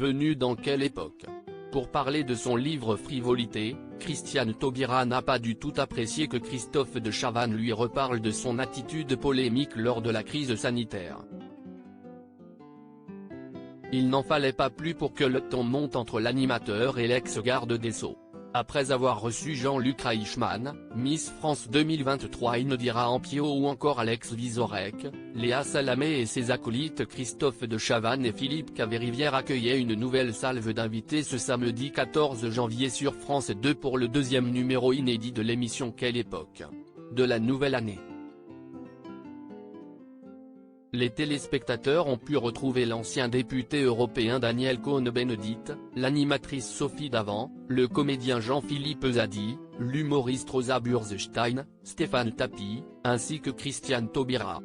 Bienvenue dans Quelle époque. Pour parler de son livre Frivolité, Christiane Taubira n'a pas du tout apprécié que Christophe de Chavannes lui reparle de son attitude polémique lors de la crise sanitaire. Il n'en fallait pas plus pour que le ton monte entre l'animateur et l'ex-garde des Sceaux. Après avoir reçu Jean-Luc Reichmann, Miss France 2023, Inodira Ampio ou encore Alex Vizorek, Léa Salamé et ses acolytes Christophe de Chavannes et Philippe Caverivière accueillaient une nouvelle salve d'invités ce samedi 14 janvier sur France 2 pour le deuxième numéro inédit de l'émission Quelle époque de la nouvelle année. Les téléspectateurs ont pu retrouver l'ancien député européen Daniel Cohn-Bendit, l'animatrice Sophie Davant, le comédien Jean-Philippe Zadi, l'humoriste Rosa Burzstein, Stéphane Tapi, ainsi que Christiane Taubira.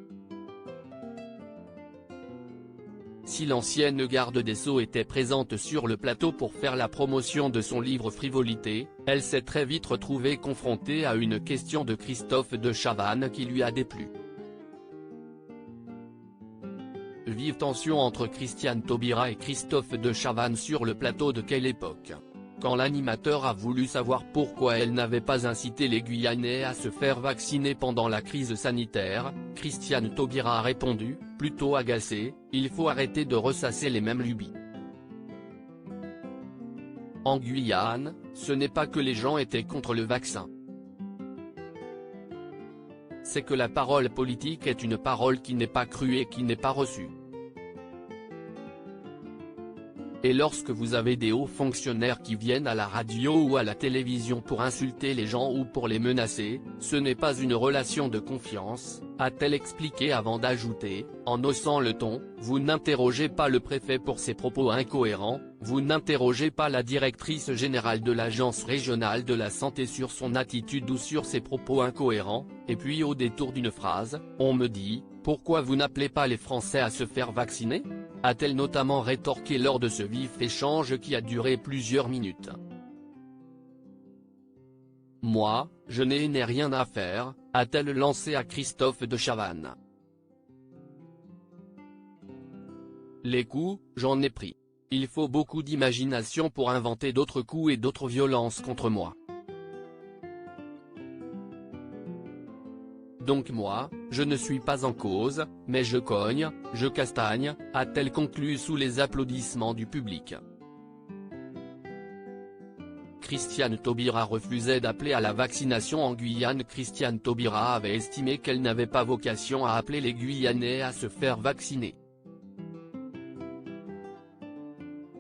Si l'ancienne garde des Sceaux était présente sur le plateau pour faire la promotion de son livre Frivolité, elle s'est très vite retrouvée confrontée à une question de Christophe de Chavannes qui lui a déplu. Vive tension entre Christiane Taubira et Christophe de Chavannes sur le plateau de Quelle époque. Quand l'animateur a voulu savoir pourquoi elle n'avait pas incité les Guyanais à se faire vacciner pendant la crise sanitaire, Christiane Taubira a répondu, plutôt agacée, « Il faut arrêter de ressasser les mêmes lubies. En Guyane, ce n'est pas que les gens étaient contre le vaccin. C'est que la parole politique est une parole qui n'est pas crue et qui n'est pas reçue. Et lorsque vous avez des hauts fonctionnaires qui viennent à la radio ou à la télévision pour insulter les gens ou pour les menacer, ce n'est pas une relation de confiance, a-t-elle expliqué avant d'ajouter, en haussant le ton, vous n'interrogez pas le préfet pour ses propos incohérents, vous n'interrogez pas la directrice générale de l'Agence régionale de la santé sur son attitude ou sur ses propos incohérents, et puis au détour d'une phrase, on me dit, pourquoi vous n'appelez pas les Français à se faire vacciner ? A-t-elle notamment rétorqué lors de ce vif échange qui a duré plusieurs minutes. Moi, je n'ai rien à faire, a-t-elle lancé à Christophe de Chavannes. Les coups, j'en ai pris. Il faut beaucoup d'imagination pour inventer d'autres coups et d'autres violences contre moi. Donc moi, je ne suis pas en cause, mais je cogne, je castagne, a-t-elle conclu sous les applaudissements du public. Christiane Taubira refusait d'appeler à la vaccination en Guyane. Christiane Taubira avait estimé qu'elle n'avait pas vocation à appeler les Guyanais à se faire vacciner.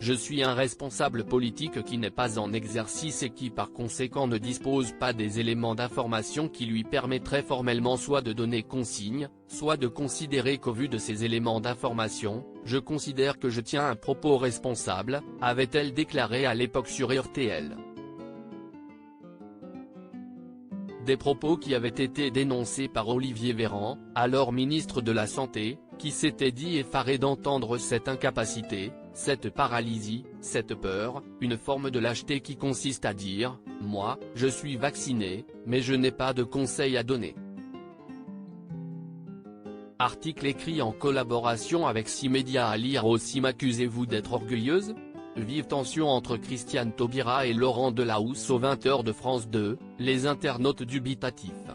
Je suis un responsable politique qui n'est pas en exercice et qui par conséquent ne dispose pas des éléments d'information qui lui permettraient formellement soit de donner consigne, soit de considérer qu'au vu de ces éléments d'information, je considère que je tiens un propos responsable, avait-elle déclaré à l'époque sur RTL. Des propos qui avaient été dénoncés par Olivier Véran, alors ministre de la Santé, qui s'était dit effaré d'entendre cette incapacité, cette paralysie, cette peur, une forme de lâcheté qui consiste à dire « Moi, je suis vacciné, mais je n'ai pas de conseils à donner ». Article écrit en collaboration avec 6 médias à lire aussi. M'accusez-vous d'être orgueilleuse ? Vive tension entre Christiane Taubira et Laurent Delahousse aux 20h de France 2, les internautes dubitatifs.